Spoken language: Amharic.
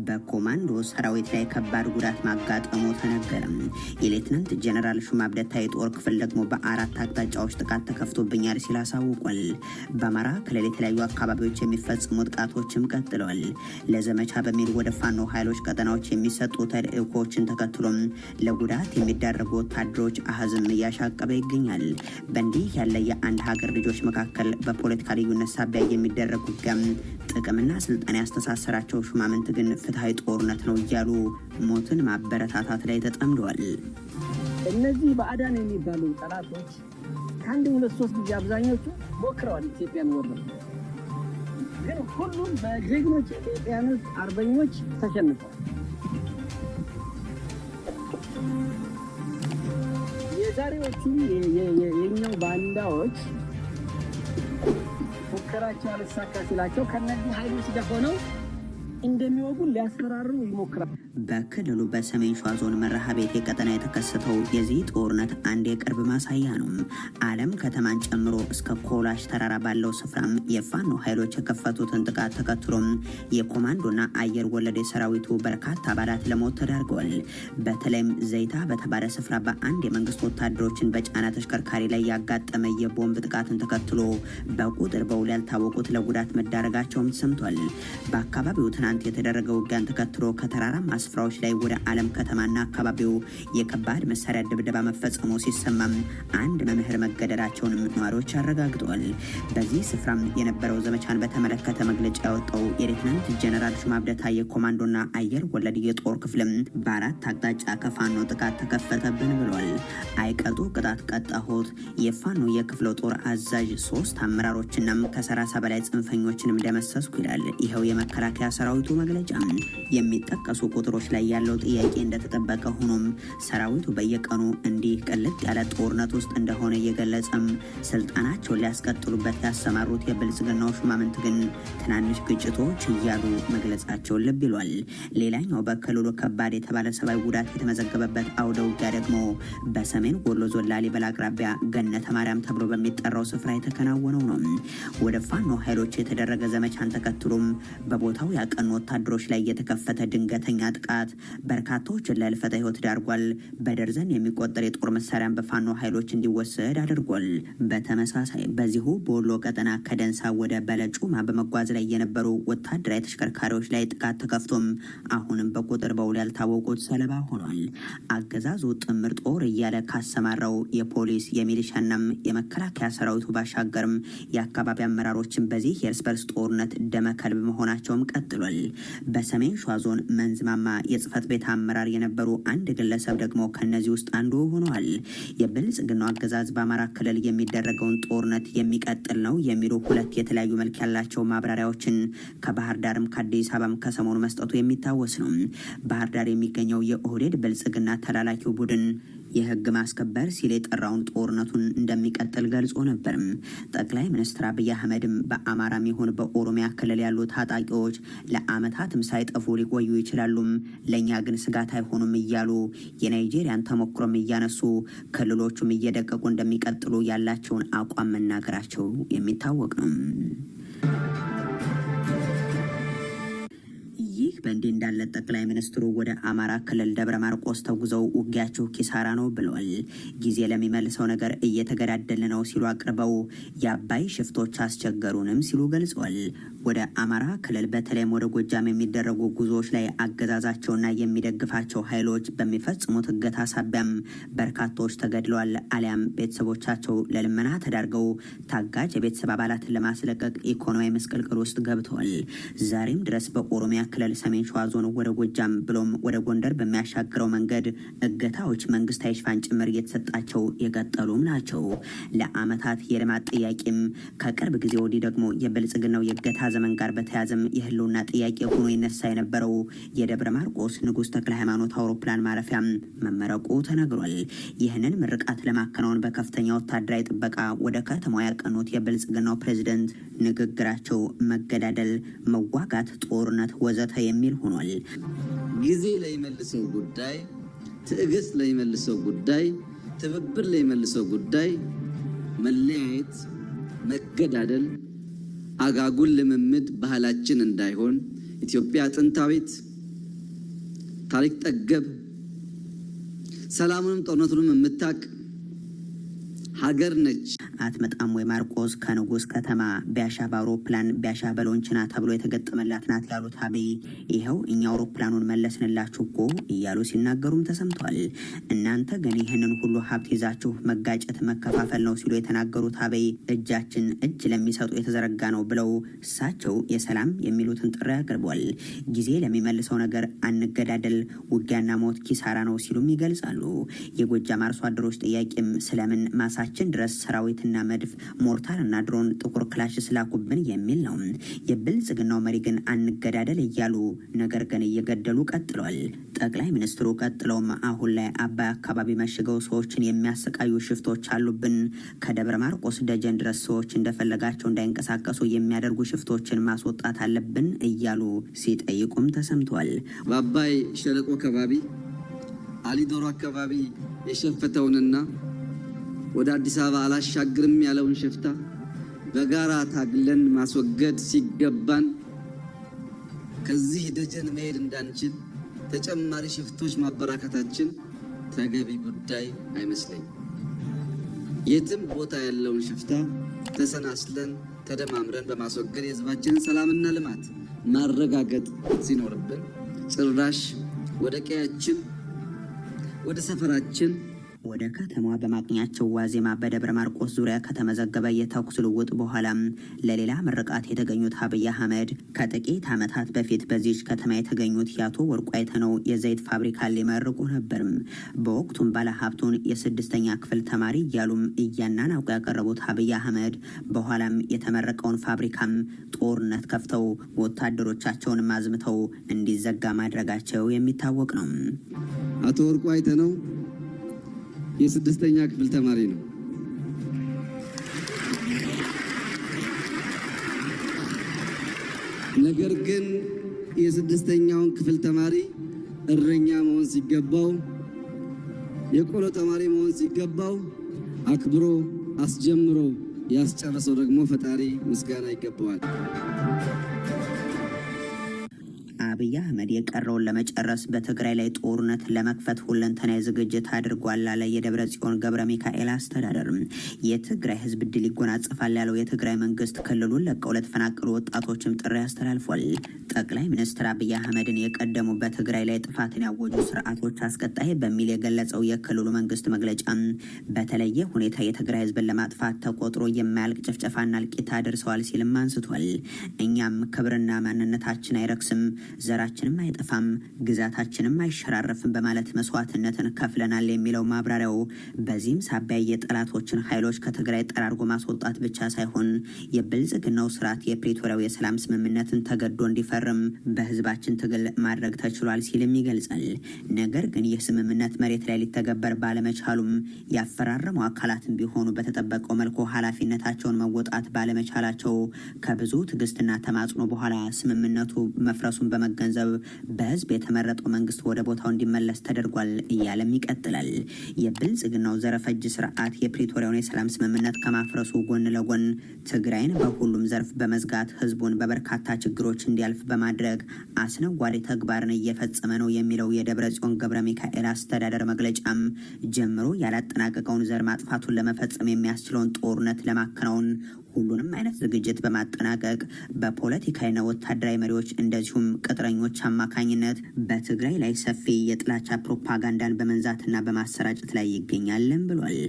በኮማንዶ ሰራዊት ላይ ከባድ ጉዳት ማጋጠሙ ተነገረ። የሌተናንት ጀነራል ሹማ አብደታ የጦር ክፍል ደግሞ በአራት አቅጣጫዎች ጥቃት ተከፍቶብኛል ሲል አሳውቋል። በአማራ ክልል የተለያዩ አካባቢዎች የሚፈጽሙ ጥቃቶችም ቀጥለዋል። ለዘመቻ በሚል ወደ ፋኖ ኃይሎች ቀጠናዎች የሚሰጡ ተልእኮችን ተከትሎም ለጉዳት የሚዳረጉ ወታደሮች አሃዝም እያሻቀበ ይገኛል። በእንዲህ ያለ የአንድ ሀገር ልጆች መካከል በፖለቲካ ልዩነት ሳቢያ የሚደረግ ውጊያም ጥቅምና ስልጣን ያስተሳሰራቸው ሹማምንት ግን ፍትሃዊ ጦርነት ነው እያሉ ሞትን ማበረታታት ላይ ተጠምደዋል። እነዚህ ባዕዳን የሚባሉ ጠላቶች ከአንድ ሁለት ሶስት ጊዜ አብዛኞቹ ሞክረዋል ኢትዮጵያን ወረው፣ ግን ሁሉም በጀግኖች ኢትዮጵያኖች አርበኞች ተሸንፈዋል። የዛሬዎቹ የኛው ባንዳዎች ሙከራቸው አልሳካ ሲላቸው ከነዚህ ኃይሎች ጋር ሆነው እንደሚወጉ ሊያስፈራሩ ይሞክራሉ። በክልሉ በሰሜን ሸዋ ዞን መርሐቤቴ ቀጠና የተከሰተው የዚህ ጦርነት አንድ የቅርብ ማሳያ ነው። አለም ከተማን ጨምሮ እስከ ኮላሽ ተራራ ባለው ስፍራም የፋኖ ኃይሎች የከፈቱትን ጥቃት ተከትሎም የኮማንዶና አየር ወለድ ሰራዊቱ በርካታ አባላት ለሞት ተዳርገዋል። በተለይም ዘይታ በተባለ ስፍራ በአንድ የመንግስት ወታደሮችን በጫና ተሽከርካሪ ላይ ያጋጠመ የቦምብ ጥቃትን ተከትሎ በቁጥር በውል ያልታወቁት ለጉዳት መዳረጋቸውም ተሰምቷል። በአካባቢው ትናንት የተደረገ ውጊያን ተከትሎ ከተራራማ ስፍራዎች ላይ ወደ አለም ከተማና አካባቢው የከባድ መሳሪያ ድብደባ መፈጸሙ ሲሰማም አንድ መምህር መገደላቸውንም ነዋሪዎች አረጋግጠዋል። በዚህ ስፍራም የነበረው ዘመቻን በተመለከተ መግለጫ ያወጣው የሌተናንት ጀነራል ሹማ አብደታ የኮማንዶና አየር ወለድ የጦር ክፍልም በአራት አቅጣጫ ከፋኖ ጥቃት ተከፈተብን ብሏል። አይቀጡ ቅጣት ቀጣሁት፣ የፋኖ የክፍለ ጦር አዛዥ 3 አመራሮችንም ከ30 በላይ ጽንፈኞችንም ደመሰስኩ ይላል ይኸው የመከላከያ ሰራዊቱ መግለጫ። የሚጠቀሱ ቁጥሮች ላይ ያለው ጥያቄ እንደተጠበቀ ሆኖም ሰራዊቱ በየቀኑ እንዲህ ቅልጥ ያለ ጦርነት ውስጥ እንደሆነ እየገለጸም ስልጣናቸውን ሊያስቀጥሉበት ያሰማሩት የብልጽግናው ሹማምንት ግን ትናንሽ ግጭቶች እያሉ መግለጻቸውን ልብ ይሏል። ሌላኛው በክልሉ ከባድ የተባለ ሰብአዊ ጉዳት የተመዘገበበት አውደ ውጊያ ደግሞ በሰሜን ወሎ ዞን ላሊበላ አቅራቢያ ገነተ ማርያም ተብሎ በሚጠራው ስፍራ የተከናወነው ነው። ወደ ፋኖ ኃይሎች የተደረገ ዘመቻን ተከትሎም በቦታው ያቀኑ ወታደሮች ላይ የተከፈተ ድንገተኛ ጥቃት በርካታዎችን ለህልፈተ ህይወት ዳርጓል። በደርዘን የሚቆጠር የጦር መሳሪያን በፋኖ ኃይሎች እንዲወሰድ አድርጓል። በተመሳሳይ በዚሁ በወሎ ቀጠና ከደንሳ ወደ በለጩማ በመጓዝ ላይ የነበሩ ወታደራዊ ተሽከርካሪዎች ላይ ጥቃት ተከፍቶም አሁንም በቁጥር በውል ያልታወቁት ሰለባ ሆኗል። አገዛዙ ጥምር ጦር እያለ ካሰማራው የፖሊስ የሚሊሻናም የመከላከያ ሰራዊቱ ባሻገርም የአካባቢ አመራሮችን በዚህ የእርስ በርስ ጦርነት ደመከልብ መሆናቸውም ቀጥሏል። በሰሜን ሸዋ ዞን መንዝማማ የጽህፈት ቤት አመራር የነበሩ አንድ ግለሰብ ደግሞ ከነዚህ ውስጥ አንዱ ሆነዋል። የብልጽግናው አገዛዝ በአማራ ክልል የሚደረገውን ጦርነት የሚቀጥል ነው የሚሉ ሁለት የተለያዩ መልክ ያላቸው ማብራሪያዎችን ከባህር ዳርም ከአዲስ አበባም ከሰሞኑ መስጠቱ የሚታወስ ነው። ባህር ዳር የሚገኘው የኦህዴድ ብልጽግና ተላላኪው ቡድን የህግ ማስከበር ሲል የጠራውን ጦርነቱን እንደሚቀጥል ገልጾ ነበርም። ጠቅላይ ሚኒስትር አብይ አህመድም በአማራም ይሁን በኦሮሚያ ክልል ያሉ ታጣቂዎች ለአመታትም ሳይጠፉ ሊቆዩ ይችላሉም፣ ለእኛ ግን ስጋት አይሆኑም እያሉ የናይጄሪያን ተሞክሮም እያነሱ ክልሎቹም እየደቀቁ እንደሚቀጥሉ ያላቸውን አቋም መናገራቸው የሚታወቅ ነው። በእንዲህ እንዳለ ጠቅላይ ሚኒስትሩ ወደ አማራ ክልል ደብረ ማርቆስ ተጉዘው ውጊያቸው ኪሳራ ነው ብለዋል። ጊዜ ለሚመልሰው ነገር እየተገዳደለ ነው ሲሉ አቅርበው የአባይ ሽፍቶች አስቸገሩንም ሲሉ ገልጸዋል። ወደ አማራ ክልል በተለይም ወደ ጎጃም የሚደረጉ ጉዞዎች ላይ አገዛዛቸውና የሚደግፋቸው ኃይሎች በሚፈጽሙት እገታ ሳቢያም በርካቶች ተገድለዋል፣ አሊያም ቤተሰቦቻቸው ለልመና ተዳርገው ታጋጅ የቤተሰብ አባላትን ለማስለቀቅ ኢኮኖሚ መስቀልቅል ውስጥ ገብተዋል። ዛሬም ድረስ በኦሮሚያ ክልል ሰሜን ሸዋ ዞን ወደ ጎጃም ብሎም ወደ ጎንደር በሚያሻግረው መንገድ እገታዎች መንግስታዊ ሽፋን ጭምር እየተሰጣቸው የቀጠሉም ናቸው። ለአመታት የልማት ጥያቄም ከቅርብ ጊዜ ወዲህ ደግሞ የብልጽግናው የእገታ ዘመን ጋር በተያዘም የህልውና ጥያቄ ሆኖ ይነሳ የነበረው የደብረ ማርቆስ ንጉሥ ተክለ ሃይማኖት አውሮፕላን ማረፊያ መመረቁ ተነግሯል። ይህንን ምርቃት ለማከናወን በከፍተኛ ወታደራዊ ጥበቃ ወደ ከተማው ያቀኑት የብልጽግናው ፕሬዝደንት ንግግራቸው መገዳደል፣ መዋጋት፣ ጦርነት ወዘተ የሚል ሆኗል። ጊዜ ላይ መልሰው ጉዳይ፣ ትዕግስት ላይ መልሰው ጉዳይ፣ ትብብር ላይ መልሰው ጉዳይ፣ መለያየት፣ መገዳደል፣ አጋጉል ልምምድ ባህላችን እንዳይሆን ኢትዮጵያ ጥንታዊት ታሪክ ጠገብ ሰላሙንም ጦርነቱንም የምታቅ ሀገር ነች። አትመጣም ወይ ማርቆስ ከንጉስ ከተማ ቢያሻ በአውሮፕላን ቢያሻ በሎንችና ተብሎ የተገጠመላት ናት ያሉት አብይ ይኸው እኛ አውሮፕላኑን መለስንላችሁ እኮ እያሉ ሲናገሩም ተሰምቷል። እናንተ ግን ይህንን ሁሉ ሀብት ይዛችሁ መጋጨት መከፋፈል ነው ሲሉ የተናገሩት አብይ እጃችን እጅ ለሚሰጡ የተዘረጋ ነው ብለው እሳቸው የሰላም የሚሉትን ጥሪ አቅርቧል። ጊዜ ለሚመልሰው ነገር አንገዳደል፣ ውጊያና ሞት ኪሳራ ነው ሲሉም ይገልጻሉ። የጎጃም አርሶ አደሮች ጥያቄም ስለምን ማሳ ችን ድረስ ሰራዊትና መድፍ ሞርታርና ድሮን ጥቁር ክላሽ ስላኩብን የሚል ነው። የብልጽግናው መሪ ግን አንገዳደል እያሉ ነገር ግን እየገደሉ ቀጥሏል። ጠቅላይ ሚኒስትሩ ቀጥለውም አሁን ላይ አባይ አካባቢ መሽገው ሰዎችን የሚያሰቃዩ ሽፍቶች አሉብን፣ ከደብረ ማርቆስ ደጀን ድረስ ሰዎች እንደፈለጋቸው እንዳይንቀሳቀሱ የሚያደርጉ ሽፍቶችን ማስወጣት አለብን እያሉ ሲጠይቁም ተሰምቷል። በአባይ ሸለቆ አካባቢ አሊዶሮ አካባቢ የሸፈተውንና ወደ አዲስ አበባ አላሻግርም ያለውን ሽፍታ በጋራ ታግለን ማስወገድ ሲገባን ከዚህ ደጀን መሄድ እንዳንችል ተጨማሪ ሽፍቶች ማበራከታችን ተገቢ ጉዳይ አይመስለኝም። የትም ቦታ ያለውን ሽፍታ ተሰናስለን ተደማምረን በማስወገድ የህዝባችንን ሰላምና ልማት ማረጋገጥ ሲኖርብን ጭራሽ ወደ ቀያችን ወደ ሰፈራችን ወደ ከተማዋ በማግኛቸው ዋዜማ በደብረ ማርቆስ ዙሪያ ከተመዘገበ የተኩስ ልውውጥ በኋላም ለሌላ ምርቃት የተገኙት አብይ አህመድ ከጥቂት ዓመታት በፊት በዚች ከተማ የተገኙት የአቶ ወርቁ አይተነው የዘይት ፋብሪካ ሊመርቁ ነበርም። በወቅቱም ባለሀብቱን የስድስተኛ ክፍል ተማሪ እያሉም እያናናቁ ያቀረቡት አብይ አህመድ በኋላም የተመረቀውን ፋብሪካም ጦርነት ከፍተው ወታደሮቻቸውን ማዝምተው እንዲዘጋ ማድረጋቸው የሚታወቅ ነው። አቶ ወርቁ አይተነው የስድስተኛ ክፍል ተማሪ ነው። ነገር ግን የስድስተኛውን ክፍል ተማሪ እረኛ መሆን ሲገባው፣ የቆሎ ተማሪ መሆን ሲገባው አክብሮ አስጀምሮ ያስጨረሰው ደግሞ ፈጣሪ ምስጋና ይገባዋል። አብይ አህመድ የቀረውን ለመጨረስ በትግራይ ላይ ጦርነት ለመክፈት ሁለንተናዊ ዝግጅት አድርጓል አለ የደብረ ጽዮን ገብረ ሚካኤል አስተዳደር። የትግራይ ህዝብ ድል ይጎናጸፋል ያለው የትግራይ መንግስት ክልሉን ለቀው ለተፈናቀሉ ወጣቶችም ጥሪ አስተላልፏል። ጠቅላይ ሚኒስትር አብይ አህመድን የቀደሙ በትግራይ ላይ ጥፋትን ያወጁ ስርዓቶች አስቀጣይ በሚል የገለጸው የክልሉ መንግስት መግለጫ በተለየ ሁኔታ የትግራይ ህዝብን ለማጥፋት ተቆጥሮ የማያልቅ ጭፍጨፋና እልቂት አድርሰዋል ሲልም አንስቷል። እኛም ክብርና ማንነታችን አይረክስም፣ ዘራችንም አይጠፋም፣ ግዛታችንም አይሸራረፍም በማለት መስዋዕትነትን ከፍለናል የሚለው ማብራሪያው በዚህም ሳቢያ የጠላቶችን ኃይሎች ከትግራይ ጠራርጎ ማስወጣት ብቻ ሳይሆን የብልጽግናው ስርዓት የፕሪቶሪያው የሰላም ስምምነትን ተገዶ እንዲፈርም በህዝባችን ትግል ማድረግ ተችሏል ሲልም ይገልጻል። ነገር ግን ይህ ስምምነት መሬት ላይ ሊተገበር ባለመቻሉም ያፈራረሙ አካላትን ቢሆኑ በተጠበቀው መልኩ ኃላፊነታቸውን መወጣት ባለመቻላቸው ከብዙ ትዕግስትና ተማጽኖ በኋላ ስምምነቱ መፍረሱን በመገንዘብ በህዝብ የተመረጠው መንግስት ወደ ቦታው እንዲመለስ ተደርጓል እያለም ይቀጥላል። የብልጽግናው ዘረፈጅ ስርዓት የፕሪቶሪያውን የሰላም ስምምነት ከማፍረሱ ጎን ለጎን ትግራይን በሁሉም ዘርፍ በመዝጋት ህዝቡን በበርካታ ችግሮች እንዲያልፍ በማድረግ አስነዋሪ ተግባርን እየፈጸመ ነው የሚለው የደብረ ጽዮን ገብረ ሚካኤል አስተዳደር መግለጫም ጀምሮ ያላጠናቀቀውን ዘር ማጥፋቱን ለመፈጸም የሚያስችለውን ጦርነት ለማከናወን ሁሉንም አይነት ዝግጅት በማጠናቀቅ በፖለቲካዊና ወታደራዊ መሪዎች እንደዚሁም ቅጥረኞች አማካኝነት በትግራይ ላይ ሰፊ የጥላቻ ፕሮፓጋንዳን በመንዛትና በማሰራጨት ላይ ይገኛልን ብሏል።